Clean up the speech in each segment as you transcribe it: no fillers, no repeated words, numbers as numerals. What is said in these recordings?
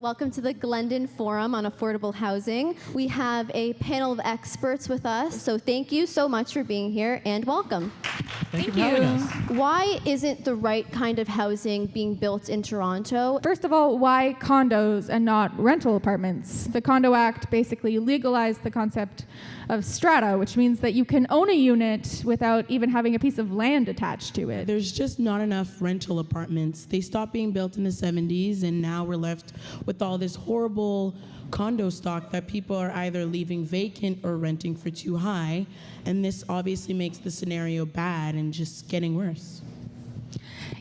Welcome to the Glendon Forum on Affordable Housing. We have a panel of experts with us, so thank you so much for being here and welcome. Thank you for having us. Why isn't the right kind of housing being built in Toronto? First of all, why condos and not rental apartments? The Condo Act basically legalized the concept of strata, which means that you can own a unit without even having a piece of land attached to it. There's just not enough rental apartments. They stopped being built in the 70s, and now we're left with all this horrible condo stock that people are either leaving vacant or renting for too high, and this obviously makes the scenario bad and just getting worse.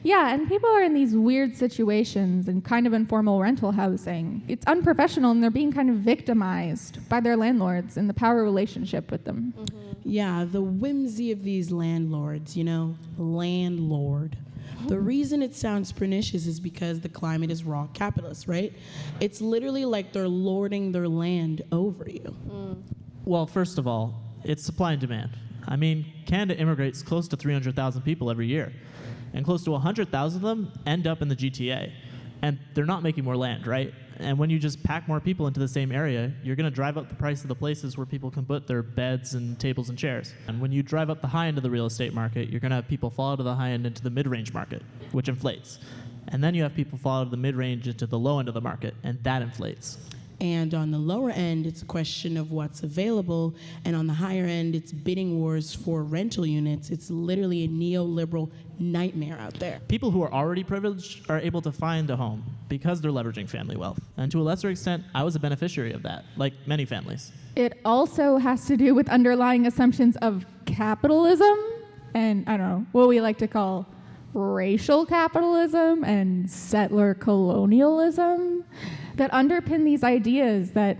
Yeah, and people are in these weird situations and kind of informal rental housing. It's unprofessional, and they're being kind of victimized by their landlords and the power relationship with them. Mm-hmm. Yeah, the whimsy of these landlords, landlord. The reason it sounds pernicious is because the climate is raw capitalist, right? It's literally like they're lording their land over you. Well, first of all, it's supply and demand. I mean, Canada immigrates close to 300,000 people every year, and close to 100,000 of them end up in the GTA. And they're not making more land, right? And when you just pack more people into the same area, you're going to drive up the price of the places where people can put their beds and tables and chairs. And when you drive up the high end of the real estate market, you're going to have people fall out of the high end into the mid-range market, which inflates. And then you have people fall out of the mid-range into the low end of the market, and that inflates. And on the lower end, it's a question of what's available. And on the higher end, it's bidding wars for rental units. It's literally a neoliberal nightmare out there. People who are already privileged are able to find a home because they're leveraging family wealth. And to a lesser extent, I was a beneficiary of that, like many families. It also has to do with underlying assumptions of capitalism and, I don't know, what we like to call racial capitalism and settler colonialism that underpin these ideas that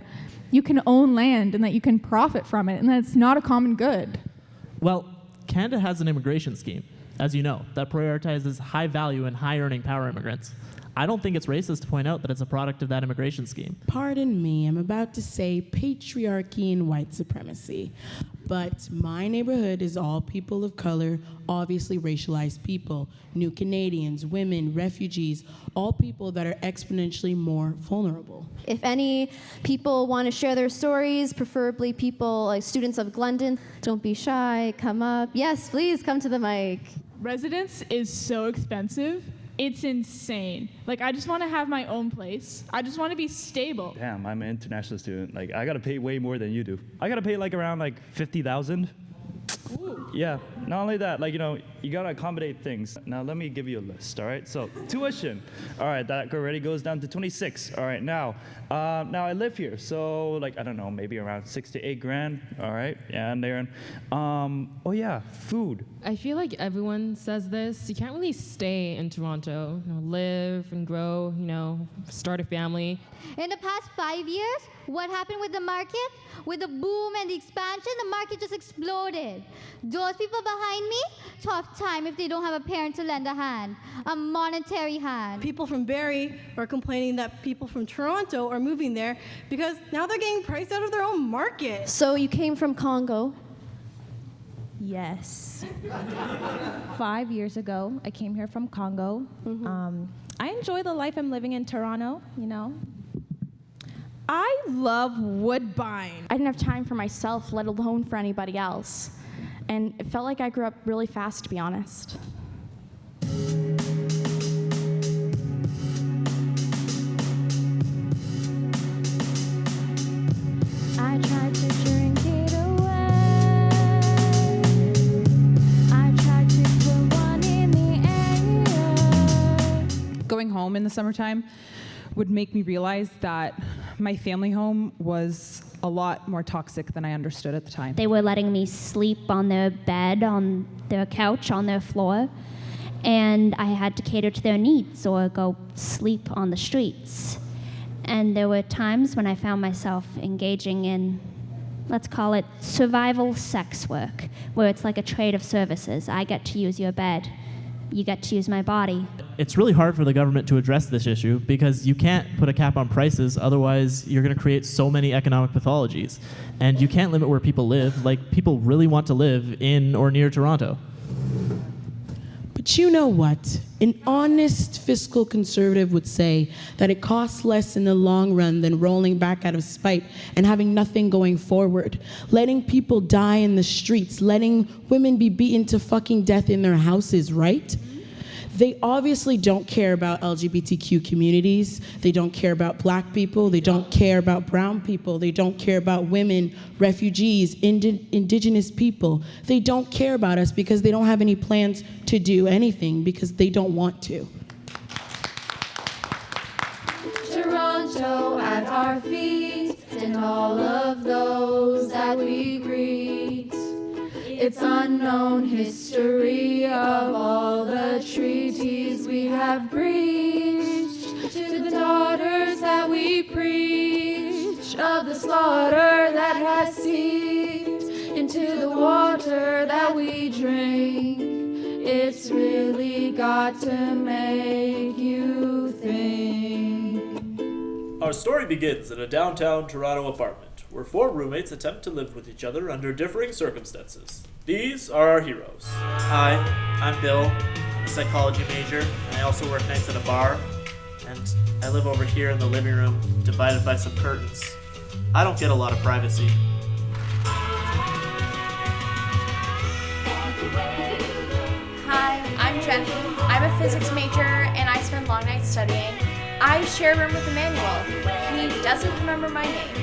you can own land and that you can profit from it and that it's not a common good. Well, Canada has an immigration scheme, as you know, that prioritizes high value and high earning power immigrants. I don't think it's racist to point out that it's a product of that immigration scheme. Pardon me, I'm about to say patriarchy and white supremacy. But my neighborhood is all people of color, obviously racialized people, new Canadians, women, refugees, all people that are exponentially more vulnerable. If any people want to share their stories, preferably people like students of Glendon, don't be shy, come up. Yes, please come to the mic. Residence is so expensive. It's insane. Like, I just want to have my own place. I just want to be stable. Damn, I'm an international student. Like, I gotta pay way more than you do. I gotta pay like around like 50,000. Yeah, not only that, you gotta accommodate things. Now let me give you a list, all right? So tuition, all right, that already goes down to 26. All right, now I live here, so I don't know, maybe around 6 to 8 grand, all right? Yeah, and there. Oh yeah, food. I feel like everyone says this. You can't really stay in Toronto, live and grow, start a family. In the past 5 years, what happened with the market? With the boom and the expansion, the market just exploded. Those people behind me, tough time if they don't have a parent to lend a hand, a monetary hand. People from Barrie are complaining that people from Toronto are moving there because now they're getting priced out of their own market. So you came from Congo. Yes. 5 years ago, I came here from Congo. I enjoy the life I'm living in Toronto, I love Woodbine. I didn't have time for myself, let alone for anybody else. And it felt like I grew up really fast, to be honest. I tried to drink it away. I tried to put one in the air. Going home in the summertime would make me realize that my family home was a lot more toxic than I understood at the time. They were letting me sleep on their bed, on their couch, on their floor, and I had to cater to their needs or go sleep on the streets. And there were times when I found myself engaging in, let's call it survival sex work, where it's like a trade of services. I get to use your bed, you get to use my body. It's really hard for the government to address this issue because you can't put a cap on prices, otherwise you're going to create so many economic pathologies. And you can't limit where people live. Like, people really want to live in or near Toronto. But But you know what? An honest fiscal conservative would say that it costs less in the long run than rolling back out of spite and having nothing going forward. Letting people die in the streets, letting women be beaten to fucking death in their houses, right? They obviously don't care about LGBTQ communities. They don't care about black people. They don't care about brown people. They don't care about women, refugees, indigenous people. They don't care about us because they don't have any plans to do anything because they don't want to. Toronto at our feet, and all of those that we greet. It's unknown history of all the treaties we have breached. To the daughters that we preach, of the slaughter that has seeped into the water that we drink. It's really got to make you think. Our story begins in a downtown Toronto apartment, where 4 roommates attempt to live with each other under differing circumstances. These are our heroes. Hi, I'm Bill. I'm a psychology major, and I also work nights at a bar. And I live over here in the living room, divided by some curtains. I don't get a lot of privacy. Hi, I'm Jen. I'm a physics major and I spend long nights studying. I share a room with Emmanuel. He doesn't remember my name.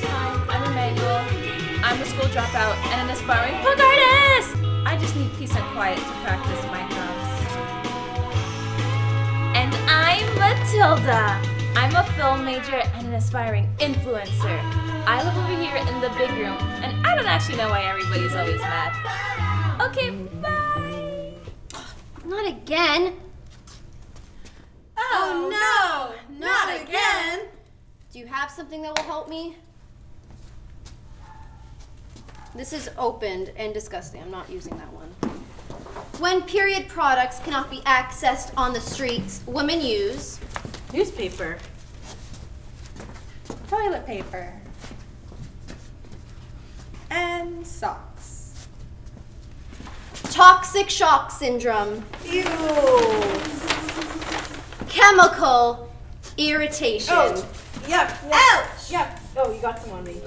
Hi, I'm Emmanuel. I'm a school dropout and an aspiring punk artist! I just need peace and quiet to practice my house. And I'm Matilda. I'm a film major and an aspiring influencer. I live over here in the big room, and I don't actually know why everybody's always mad. Okay, bye! Not again. Oh no, not again. Do you have something that will help me? This is opened and disgusting. I'm not using that one. When period products cannot be accessed on the streets, women use Newspaper. Toilet paper. And socks. toxic shock syndrome. Ew. Chemical irritation. Oh, yuck. Ouch. Yuck. Oh, you got some on me.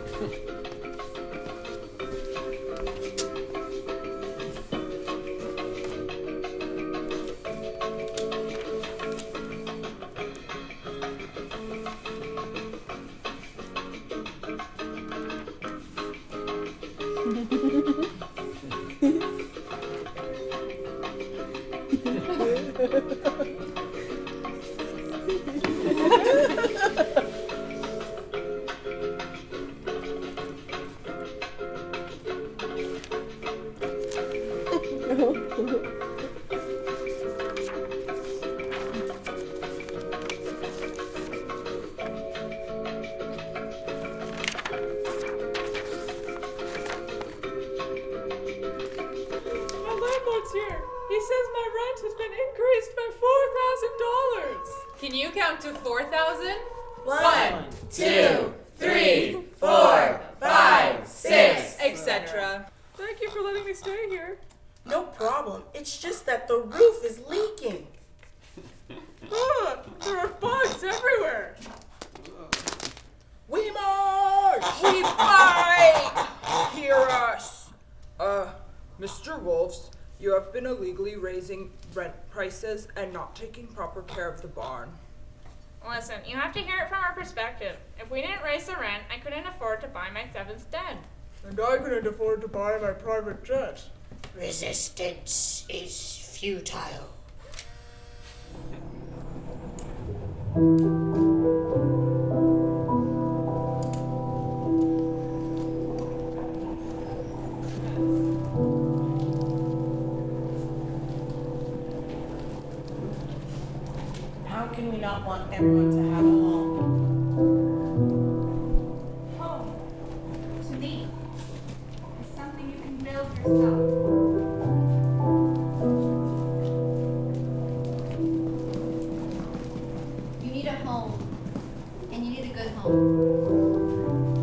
Here. He says my rent has been increased by $4,000. Can you count to 4,000? 1, 2, 3, 4, 5, 6, etc. Thank you for letting me stay here. No problem. It's just that the roof is leaking. There are bugs everywhere. We march! We fight! Hear us! Mr. Wolves, you have been illegally raising rent prices and not taking proper care of the barn. Listen, you have to hear it from our perspective. If we didn't raise the rent, I couldn't afford to buy my 7th den. And I couldn't afford to buy my private jet. Resistance is futile. How can we not want everyone to have a home? Home, to me, is something you can build yourself. You need a home, and you need a good home.